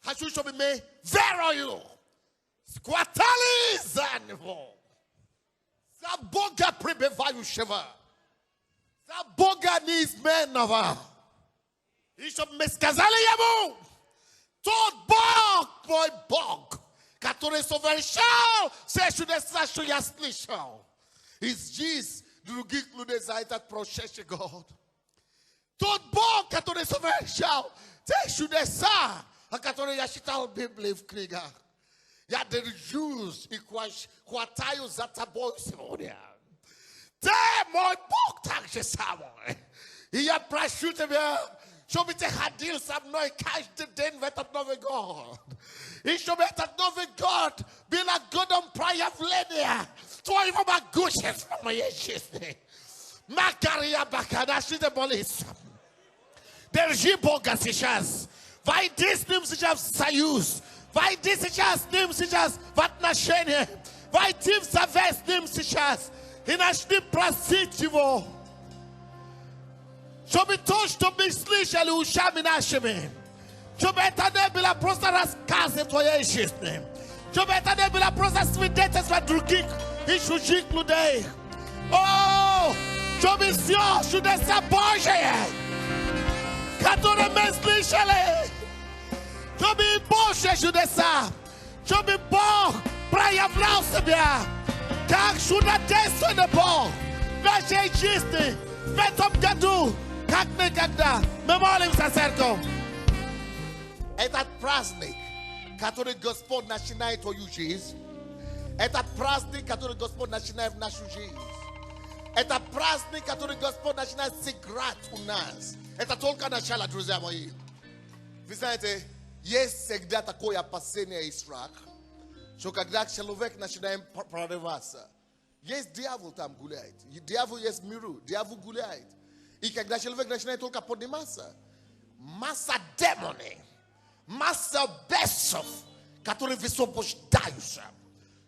Hashu should be made very you. Squatali zanivo. Zaboga prebevayu sheva. Zaboga needs men nava. He should miskazali yamu. Tot bog boy bog. Katore sovershal. Se should sash yasli shal. Is Jesus drugik lude zaitat prosheshe God. Tot bog katore sovershal. Se should sa. Katore yashital biblev kriga. Ya the Jews equals quatayo zata boys monia. Te moi bog takshe samoy. Ia prashute via. Show me te hadil sam noi cash the den vetat nove God. He show me that nove God be like God on prayer vlenia. Toi va ma gauche from my yeshiste. Makaria bakada shi the bolis. Der jiboga sichas. Vai dis nim sichas sayus. Vai dis sichas nim sichas vat na shene. Vai tim saves nim sichas. Hinashni prasitivo. Show me touch to be slish ali ushamina sheme. Show me etane bila prostaras kaze toye ishiste. Show me etane bila prostas videtes va drugik ishujik ludei. Oh, show me sio shude sa boje. Katore meslish ali. Show me boje shude sa. Show me bo praia vlause bia. Kak shuda deso ne bo. Vaje ishiste. Vetom gadu. Как никогда мы молимся, церковь. Этот праздник, который Господь начинает твою жизнь, этот праздник, который Господь начинает в нашу жизнь, это праздник, который Господь начинает сыграть у нас. Это только начало, друзья мои. Вы знаете, есть всегда такое опасение и страх, что когда человек начинает прорываться, есть дьявол там гуляет, дьявол есть в миру, дьявол гуляет. И когда человек начинает только подниматься, масса демонов, масса бесов, которые высвобождаются,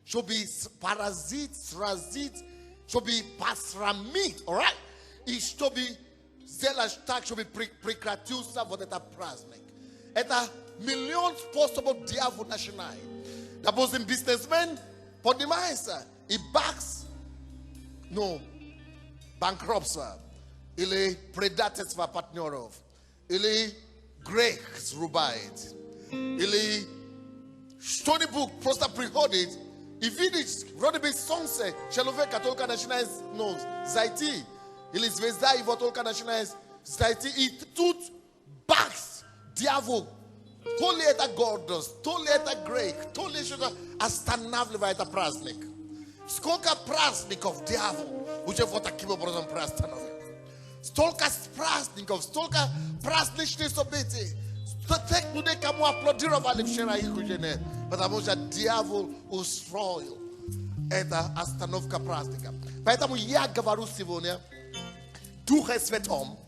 чтобы поразить, сразить, чтобы посрамить, alright? И чтобы сделать так, чтобы прекратился вот этот праздник. Это миллион способов дьявол начинает. Допустим, бизнесмен поднимается и бакс, банкротство. Или предательство партнеров, или грех срубает, или что-нибудь просто приходит и видишь, вроде бы солнце, человека только начинает зайти, или звезда его только начинает зайти, и тут бакс, дьявол, то ли это гордость, то ли это грех, то ли что-то останавливает этот праздник. Сколько праздников дьявол уже вот таким образом приостановил. Столько праздников, столько праздничных событий. Тех людей, кому аплодировали вчера их уже нет. Потому что дьявол устроил. Это остановка праздника. Поэтому я говорю сегодня Духе Святом.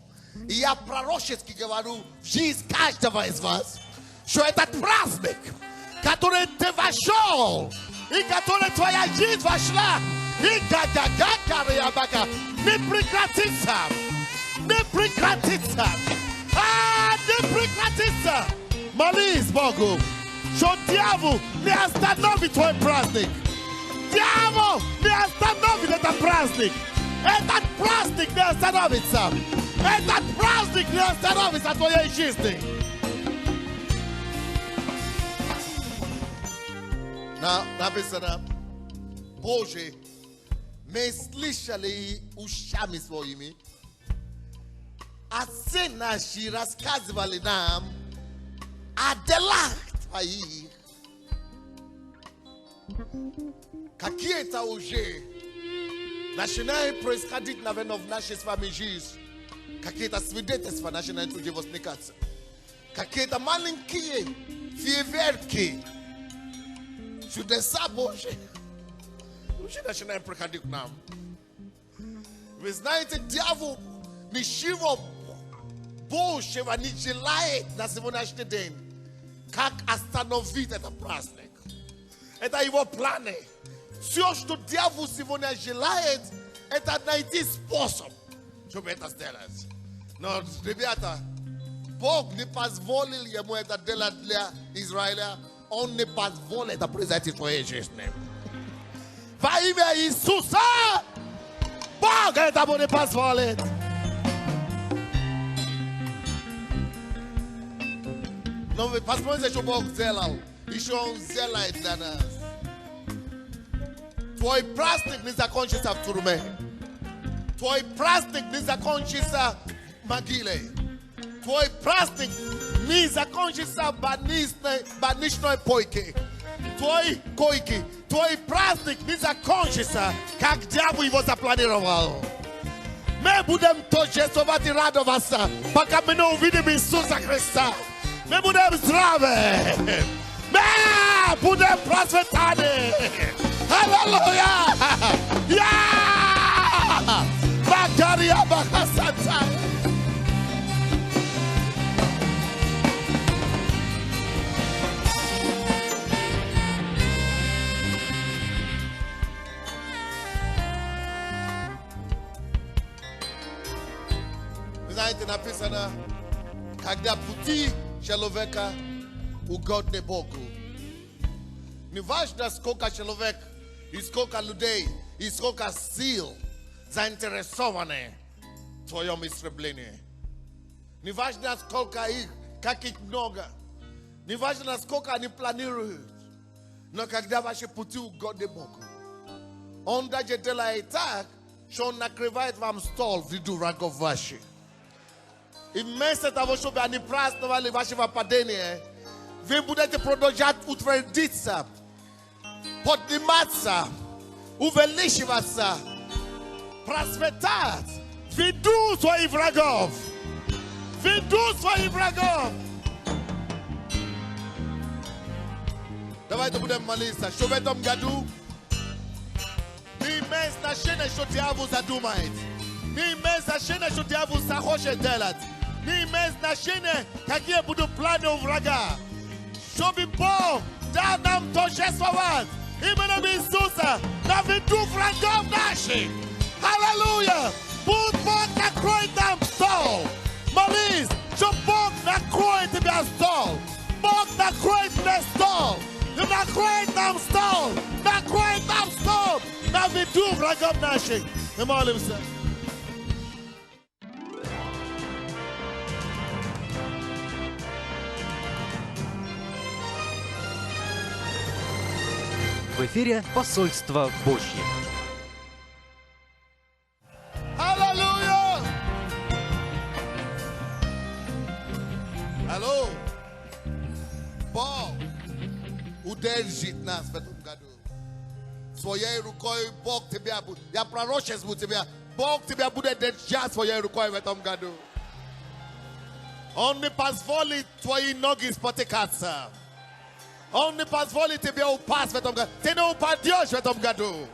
И я пророчески говорю в жизнь каждого из вас, что этот праздник, который ты вошел, и который твоя жизнь вошла, и не прекратится. Не прекратится. Не прекратится. Молись Богу, что дьявол не остановит твой праздник. Дьявол не остановит этот праздник. Этот праздник не остановится. Этот праздник не остановится от твоей жизни. Написано, Боже, мы слышали ушами своими, отцы наши рассказывали нам о делах твоих. Какие-то уже начинают происходить, наверное, в нашей с вами жизни. Какие-то свидетельства начинают уже возникаться. Какие-то маленькие фейерверки. Чудеса Божьи уже начинают приходить к нам. Вы знаете, дьявол ничего большего не желает на сегодняшний день, как остановить этот праздник. Это его планы. Все, что дьявол сегодня желает, это найти способ, чтобы это сделать. Но, ребята, Bog ne позволил ему это делать для Израиля. Он не позволит это произойти в твоей жизни. Во имя Иисуса Бог этому не позволит. Но вы посмотрите, что Бог сделал. Еще Он сделает для нас. Твой праздник не закончится в тюрьме. Твой праздник не закончится в могиле. Твой праздник не закончится в больничной койке. Твой праздник не закончится, как дьявол его запланировал. Мы будем торжествовать и радоваться, пока мы не увидим Иисуса Христа. Мы будем здравы. Мы будем процветаны. Аллилуйя! Я! Бакария Бахасата! Вы знаете, написано, когда пути человека угодны Богу. Не важно, сколько человек, и сколько людей, и сколько сил заинтересованы в твоем истреблении. Не важно, сколько их, как их много. Не важно, сколько они планируют. Но когда ваши пути угодны Богу, Он даже делает так, что Он накрывает вам стол в виду врагов ваших. И вместо того, чтобы они праздновали вашего падения, вы будете продолжать утвердиться, подниматься, увеличиваться, процветать в виду своих врагов. В виду своих врагов. Давайте будем молиться, что в этом году не имеет значения, что дьявол задумает. Не имеет значения, что дьявол захочет делать. Не имеет значения, какие будут планы у врага. Чтобы Бог дал нам торжествовать именем Иисуса на виду врагов наших. Аллилуйя! Пусть Бог накроет нам стол. Молись, что Бог накроет тебя стол. Бог накроет мне стол. Накроет нам стол. Накроет нам стол на виду врагов наших. Мы молимся. В эфире Посольство Божье. Аллилуйя! Алло! Бог удержит нас в этом году. Своей рукой Бог тебя будет. Я пророчествую тебя. Бог тебя будет держать своей рукой в этом году. Он не позволит твои ноги спотыкаться. Он не позволит тебе упасть в этом году. Ты не упадешь в этом году.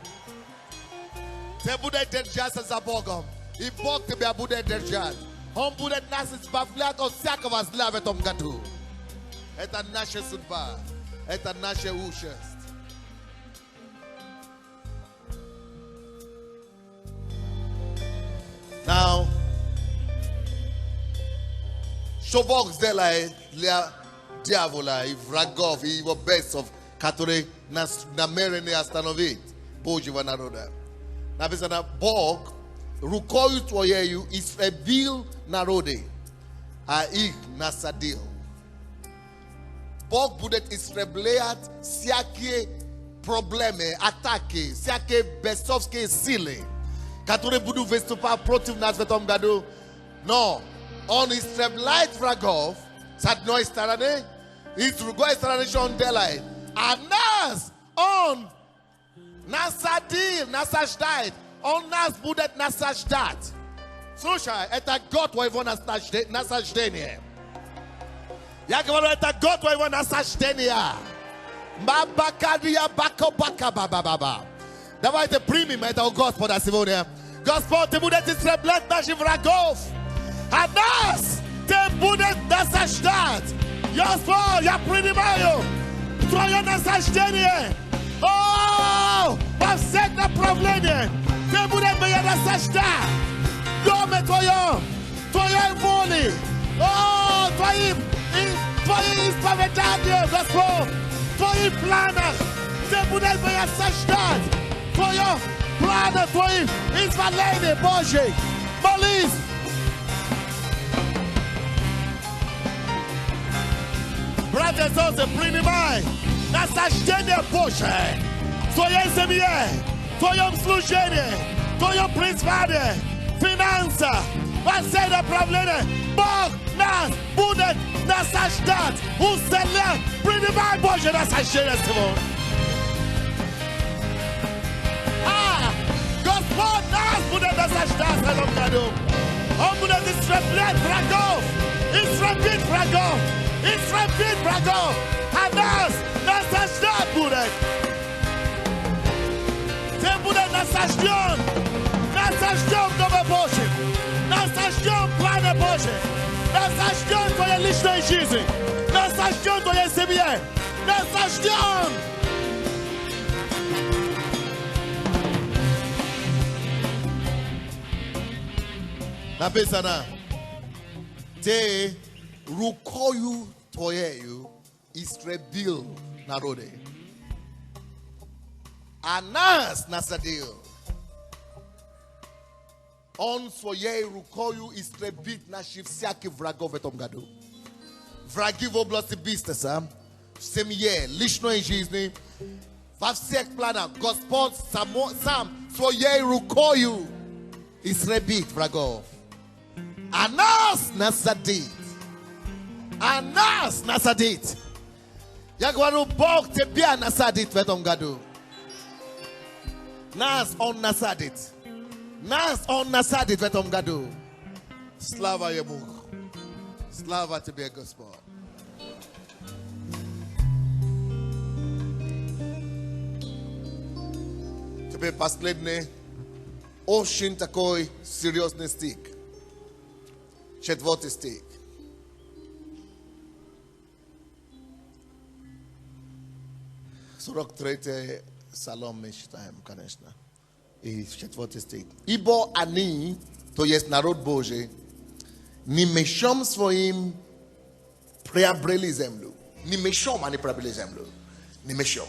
Ты будешь держаться за Богом. И Бог тебя будет держать. Он будет нас избавлять от всякого зла в этом году. Это наша судьба. Это наша участь. Now, что Бог сделает для дьявола и врагов и его бесов, которые нас намерены остановить Божьего народа. Написано, Бог рукою твоею истребил народы, а их насадил. Бог будет истреблять всякие проблемы, атаки, всякие бесовские силы, которые будут выступать против нас в этом году. Но Он истребляет врагов с одной стороны, и с другой стороны, что Он делает. А нас Он насаждает. Он нас будет насаждать. Слушай, это год твоего насаждения. Я говорю, это год твоего насаждения. Давайте примем этого Господа сегодня. Господь, Ты будешь истреблять наших врагов. А нас Ты будешь насаждать. Господь, я принимаю Твое насаждение. О, во всех направлениях. Ты будешь меня насаждать. В доме Твоем, Твоей воли, O, Твои исповедания, Господь, Твои планы, Ты будешь меня осаждать. Твои планы, Твои изволения, Божьи. Молись. Братья и сестры, принимай насаждение Божие в Твоей семье, в Твоем служении, в Твоем призвании, финансы, во всей направлении. Бог нас будет насаждать, усилять. Принимай Божье насаждение сегодня. Господь нас будет насаждать в этом году. Он будет истреблять врагов, истребить врагов, истребить врагов, а нас насаждать будет. Ты будешь насажден в Доме Божьем, насажден в плане Божьем, насажден в твоей личной жизни, насажден в твоей семье, насажден. Написано, те рукою твоею истребил народы, а нас насадил. Он своей рукою истребит наши всяких врагов в этом году. Враги в области бизнеса, в семье, личной жизни, во всех планах. Господь сам своей рукою истребит врагов. А нас насадит. А нас насадит. Я говорю, Бог тебя насадит в этом году. Нас Он насадит. Нас Он насадит в этом году. Слава Ему. Слава Тебе, Господь. Теперь последний, очень такой серьезный стих. 4 стих. Сорок 43 Псалом мы читаем, конечно. И 4 стих. Ибо они, то есть народ Божий, не мечом своим приобрели землю. Не мечом они приобрели землю. Не мечом.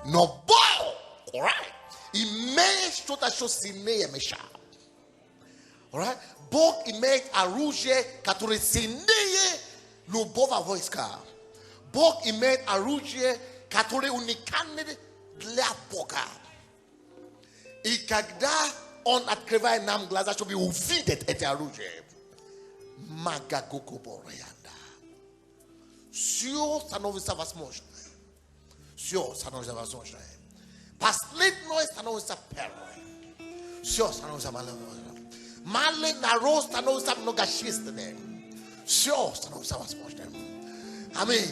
Но Бог, alright, имеет что-то, что сильнее меча. Alright? Бог имеет оружие, которое сильнее любого войска. Бог имеет оружие, которое уникальное для Бога. И когда Он открывает нам глаза, чтобы увидеть это оружие, все становится возможным. Все становится возможным. Последнее становится первым. Все становится возможным. Малый народ становится многочисленным. Все становится возможным. Аминь.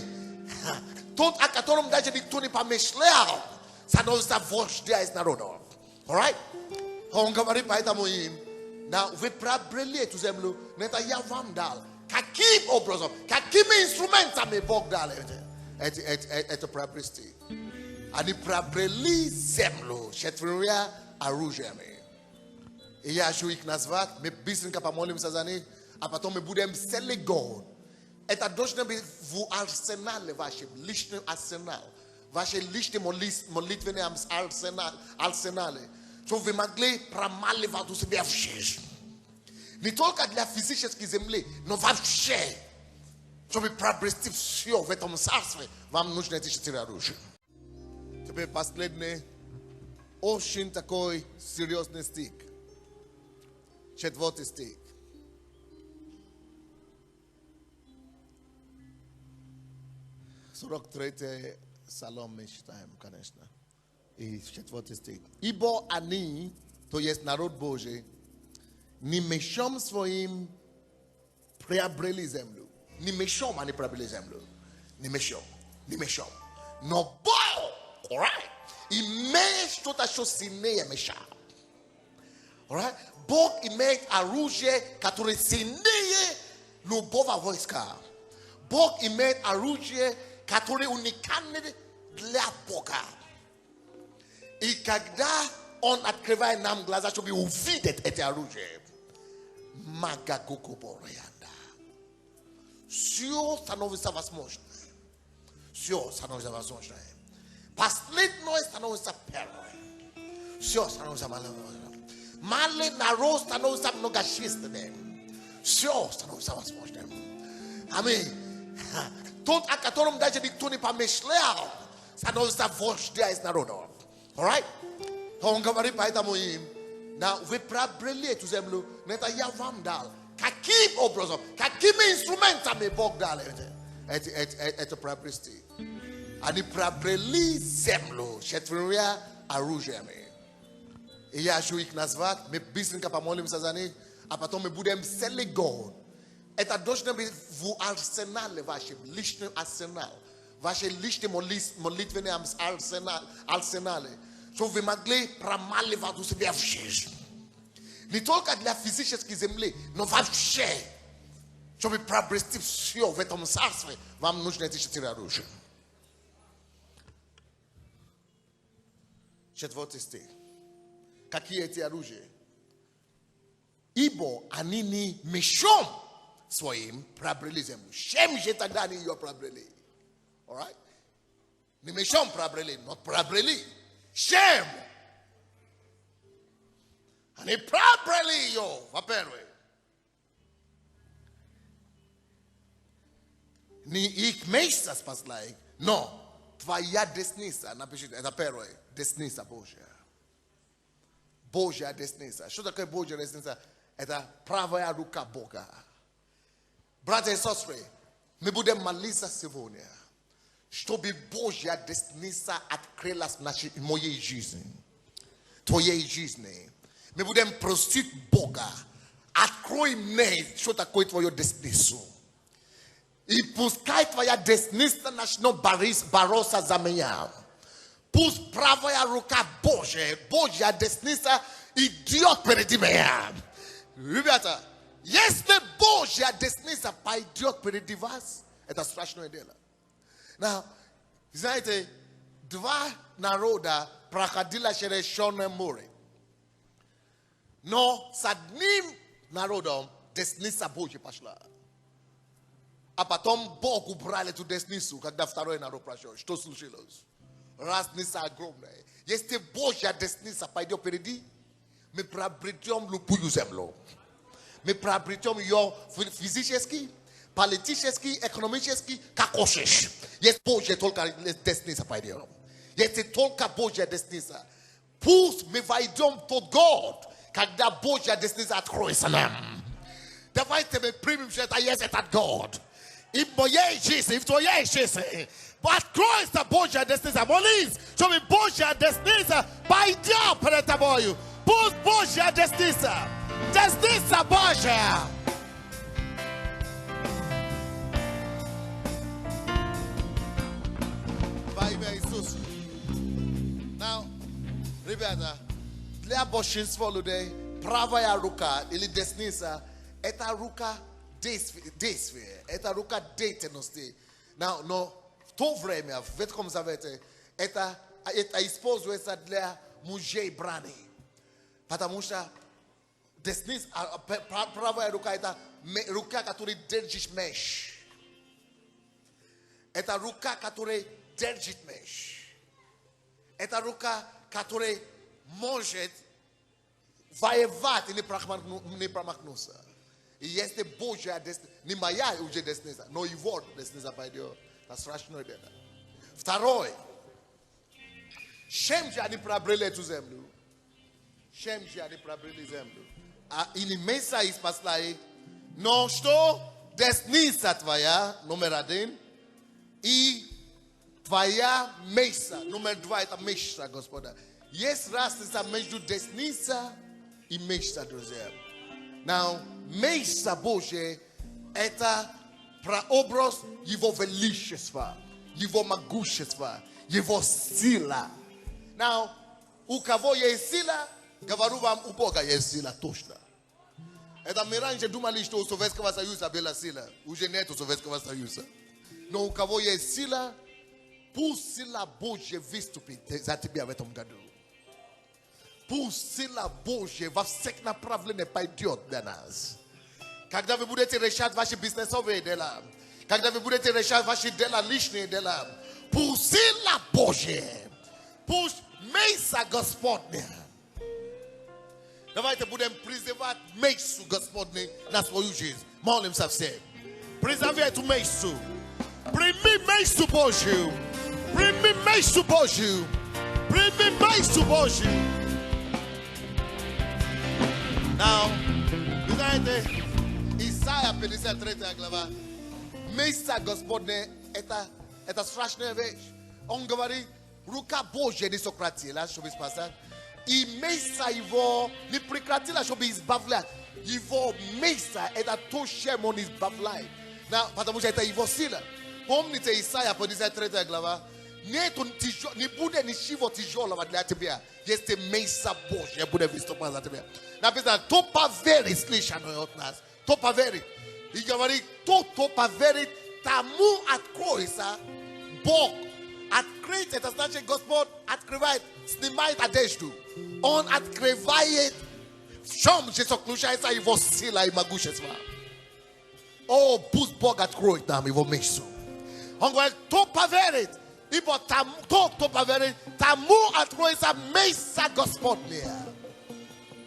Тот, о котором даже никто не помышлял, становится вождя из народа. Alright? Он говорит поэтому им, вы приобрели эту землю, но это я вам дал. Каким образом, какими инструментами Бог дал это приобрести? Они приобрели землю четырьмя оружиями. И я хочу их назвать, мы быстренько помолимся за них, а потом мы будем selling God. Это должно быть в арсенале вашем, личный арсенал. Ваши личные молитвенные арсеналы. Чтобы вы могли промаливать у себя в жизнь. Не только для физической земли, но вообще. Чтобы приобрести все в этом царстве, вам нужно эти 4 оружия. Теперь последний, очень такой серьезный стих. 4 стих. Сорок 43 Псалом мы читаем, конечно. И 4 стих. Ибо они, то есть народ Божий, не мечом своим приобрели землю. Не мечом они приобрели землю. Не мечом. Но Бог, alright, имеет что-то, что сильнее меча. Alright? Бог имеет оружие, которое сильнее любого войска. Бог имеет оружие, которое уникальное для Бога. И когда Он открывает нам глаза, чтобы увидеть это оружие, Все становится возможным. Все становится возможным. Последнее становится первым. Все становится возможным. Малый народ становится многочисленным. Все становится возможным. Аминь. Тот, о котором даже никто не помышлял, становится вождя из народа. Alright? Он говорит поэтому им, вы приобрели эту землю, но это я вам дал. Каким образом, какими инструментами Бог дал это приобрести? Они приобрели землю четырьмя оружиями. И я хочу их назвать, мы быстренько помолимся за них, а потом мы будем селить год. Это должно быть в арсенале вашем, личном арсенал. Ваши личные молитвенные арсенале. Чтобы вы могли промаливать у себя в жизнь. Не только для физической земли, но вообще. Чтобы приобрести все в этом царстве, вам нужно эти 4 оружия. 4 стих. Какие эти оружия? Ибо они не мечом своим приобрели землю. Чем же тогда они ее приобрели? Alright? Не мечом приобрели, но приобрели. Чем? Они приобрели ее, во-первых. Не их место спасла их, но твоя десница, напишите, это первое, десница Божья. Божья десница. Что такое Божья десница? Это правая рука Бога. Братья и сестры, мы будем молиться сегодня, чтобы Божья десница открылась в моей жизни, твоей жизни. Мы будем просить Бога, открой мне, что такое твою десницу. И пускай твоя десница начнет бороться за меня. Пусть правая рука Божья, Божья десница идет перед меня. Ребята, если Божья десница пойдет впереди вас, это страшное дело. Знаете, 2 народа проходили через Черное море. Но с одним народом десница Божья пошла. А потом Бог убрал эту десницу, когда второй народ прошел. Что случилось? Разница огромная. Если Божья десница пойдет впереди, мы приобретем любую землю. Мы приобретем ее физически, политически, экономически, как хочешь. Если Божья только десница пойдет. Если только Божья десница. Пусть мы войдем в тот год, когда Божья десница откроется нам. Давайте мы примем, что это есть этот год. И в моей жизни, и в твоей жизни. Откроется Божья десница. Молись, чтобы Божья десница пойдет перед тобою. Пусть Божья десница. Десница Божья. Во имя Иисуса. Now, ребята, для большинства людей правая рука или десница это рука действия, это рука деятельности. Но в то время, в Ветхом Завете, это используется для мужей брани. Потому что десница, правая рука это рука, которая держит меч. Это рука, которая держит меч. Это рука, которая может воевать и не промахнуться. И если Божья десница, не моя уже десница, но его десница пойдет, это страшное дело. Второе. Чем же они приобрели эту землю? Чем же они приобрели землю? И не место и спасла их. Но что? Десница твоя, номер 1. И твоя место, номер 2, это место, Господа. Есть разница между десница и место, друзья. Now, место Божье это прообраз Его величества, Его могущества, Его сила. Now, у кого есть сила, говорю вам, у Бога есть сила точно. Это мы раньше думали, что у Советского Союза была сила. Уже нет у Советского Союза. Но у кого есть сила, пусть сила Божья выступит за тебя в этом году. Пусть сила Божья во всех направлениях пойдет для нас. Когда вы будете решать ваши бизнесовые дела, Когда вы будете решать ваши дела, личные дела, пусть сила Божья, пусть место Господне. Давайте будем призывать место Господне на свою жизнь. Молимся все. Призови эту место. Прими место Божью. Прими место Божью. Прими место Божью. Now, вы знаете, Исайя 53 глава. Место Господне это страшная вещь. Он говорит, рука Божья не сократила, чтобы спасать. И место его не прекратила, чтобы избавлять. Его место это то, чем он избавляет. Потому что это его сила. Помните Исайя 53 глава. Не будет ничего тяжелого для тебя, если место Божье будет выступать за тебя. Написано, то поверить слышано от нас. То поверить. И говорит, то поверить, тому откроется Бог. Открыть, это значит, Господь открывает, снимает одежду. Он открывает, в чем же заключается его сила и могущество. О, пусть Бог откроет нам его место. Он говорит, то поверить. Ибо кто поверит, тому откроется место Господне.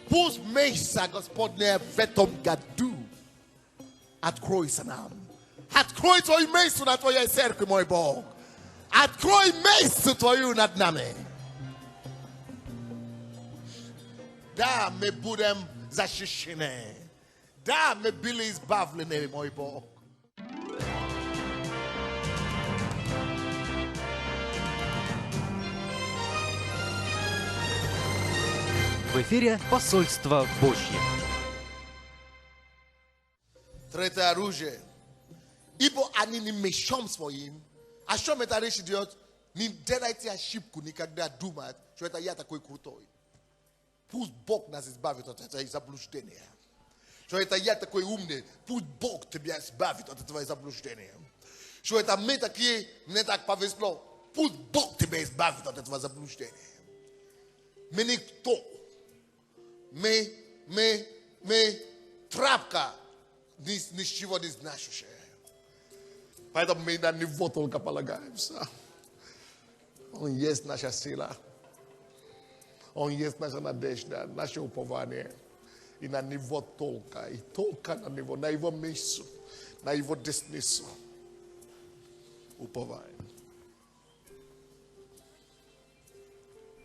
Пусть место Господне в этом году откроется нам. Открой твое место на твоей церкви, мой Бог. Открой место твое над нами. Да, мы будем защищены. Да, мы были избавлены, мой Бог. В эфире «Посольство Божье». Третье оружие. Ибо они не мечом своим. А что это речь идет? Не делайте ошибку, никогда думать, что это я такой крутой. Пусть Бог нас избавит от этого заблуждения. Что это я такой умный. Пусть Бог тебя избавит от этого заблуждения. Что это мы такие, мне так повезло. Пусть Бог тебя избавит от этого заблуждения. Мы никто. Мы трапка ничего не значащая. Поэтому мы на него только полагаемся. Он есть наша сила. Он есть наша надежда, наше упование. И на него только. И только на его место, на его десницу. Упование.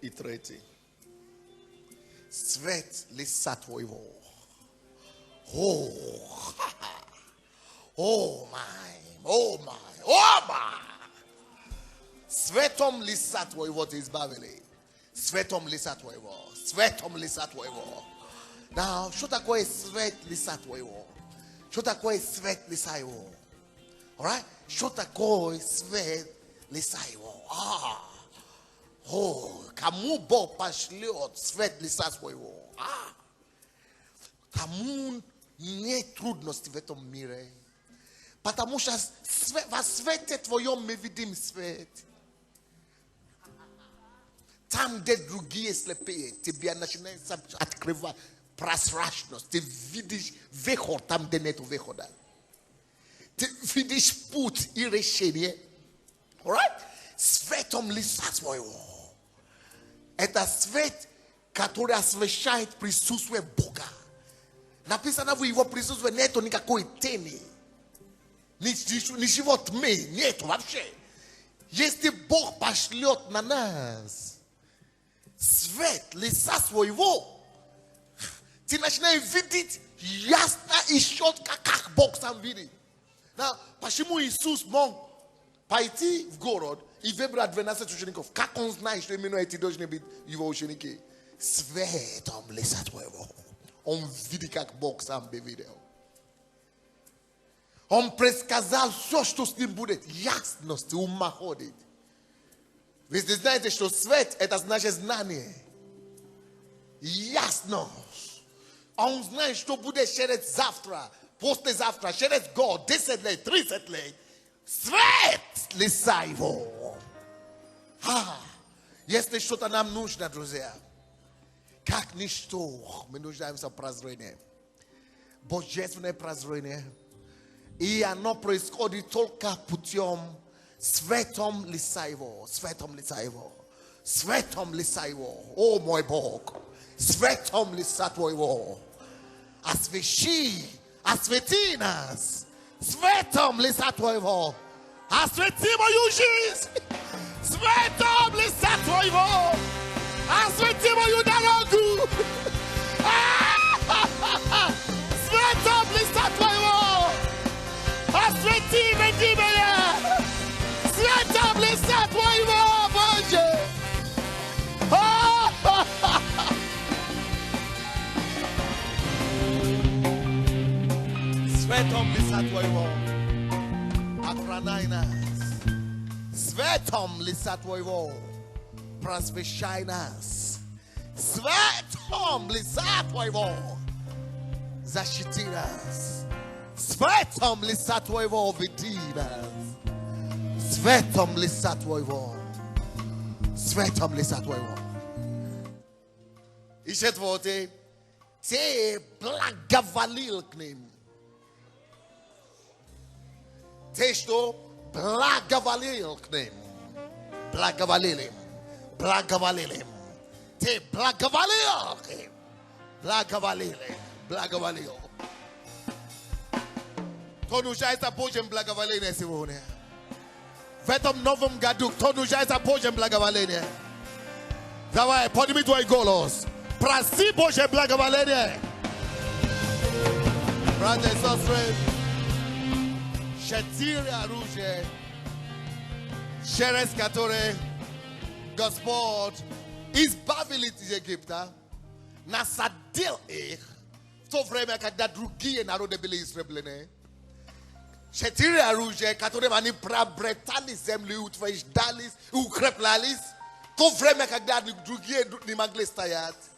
И третий. Свет лица твоего. О май. Светом лица твоего ты избавили. Светом лица твоего. Светом лица твоего. Now, что такое свет лица твоего? Что такое свет лица его? Alright? Что такое свет лица его? Кому Бог пошлет свет лица своего? Кому нет трудностей в этом мире? Потому что во свете твоем мы видим свет. Там, где другие слепые, тебе начинается открывать прозрачность. Ты видишь выход там, где нет выхода. Ты видишь путь и решение. Alright? Светом лица своего. Это свет, который освещает присутствие Бога. Написано, в его присутствии нету никакой тени. Ничего тьмы нету вообще. Если Бог пошлет на нас свет лица своего, ты начинаешь видеть ясно и четко, как Бог сам видит. Почему Иисус мог пойти в город и выбрать 12 учеников? Как он знает, что именно эти должны быть его ученики? Светом лица твоего. Он видит, как Бог сам видел. Он предсказал все, что с ним будет. Ясность ума ходит. Вы знаете, что свет это значит знание. Ясность. Он знает, что будет через завтра, послезавтра, через год, 10 лет, 30 лет. Свет лица его. Если что-то нам нужно, друзья, как ничто, мы нуждаемся в прозрении. Божественное прозрение I ano proiscodi tolka putiom svetom lisaivo. Svetom lisaivo. Svetom lisaivo. Oh mój Bóg. Svetom lisatvoivo. Asveshi. Asvetinas. Svetom lisatvoivo. Asvetimo Južis. Svetom lisatvoivo. Asvetimo Judarogu. Svetom lisatvoivo. Asvetime Dimene. Svetom lisatvoivo. Bože. Svetom lisatvoivo. Akranainas. Svetom lisatvoivo. Prasveshainas. Svetom lisatvoivo. Zashitinas. Svetom lisatvoivo vidinas. Svetom lisatvoivo. Svetom lisatvoivo. Ishetvote. Te blagavalil knim. Testo blagavalil knim. Blagavalilim. Blagavalilim. Te blagavalil knim. Blagavalilim. Blagavalil. Tonu já está pojem blagavalil nesse mundo. Vetom novum gaduk. Tonu já está pojem blagavalil. Dawaj, podimi tu golos. Prasi pojem blagavalil. Brother, sister. Shetiria Rouge, Sheres Katore, Gospod, izbavili z Egipta, nasadil ich, v to vreme, когда другие народы были истреблены. Shetiria Rouge, которые они приобретали землю, утверждались, укреплялись, в то время, когда другие не могли стоять.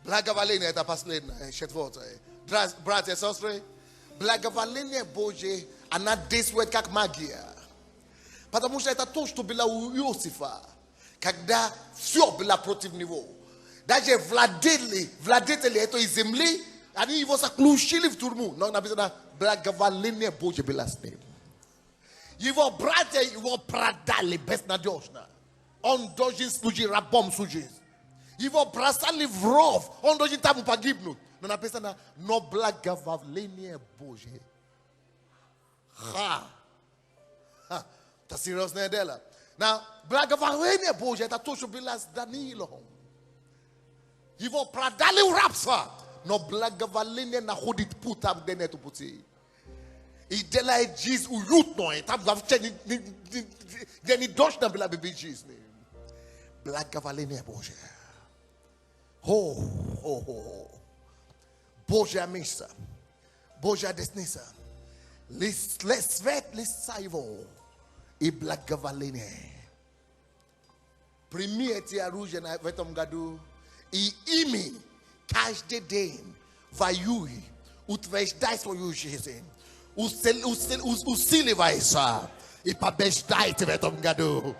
Благоволение это последнее, четвертое. Братья и сестры, благоволение Божие, она действует как магия. Потому что это то, что было у Иосифа, когда все было против него. Даже владетели этой земли, они его заключили в тюрьму. Но написано, благоволение Божие было с ним. Его братья его продали безнадежно. Он должен служить рабом всю жизнь. Его бросали в ров, он должен там погибнуть. Но написано, но благоволение Божие. Это серьезное дело. Но благоволение Божие, это то, что было с Даниилом. Его продали в рабство, но благоволение находит путь там, где нету пути. И делает жизнь уютной, там, где не должна была быть жизнь. Благоволение Божие. Божья миссия, Божья десница, свет лицаево и благоволение. Прими эти оружия в этом году и ими каждый день воюй, утверждай свою жизнь, усиливайся и побеждайте в этом году.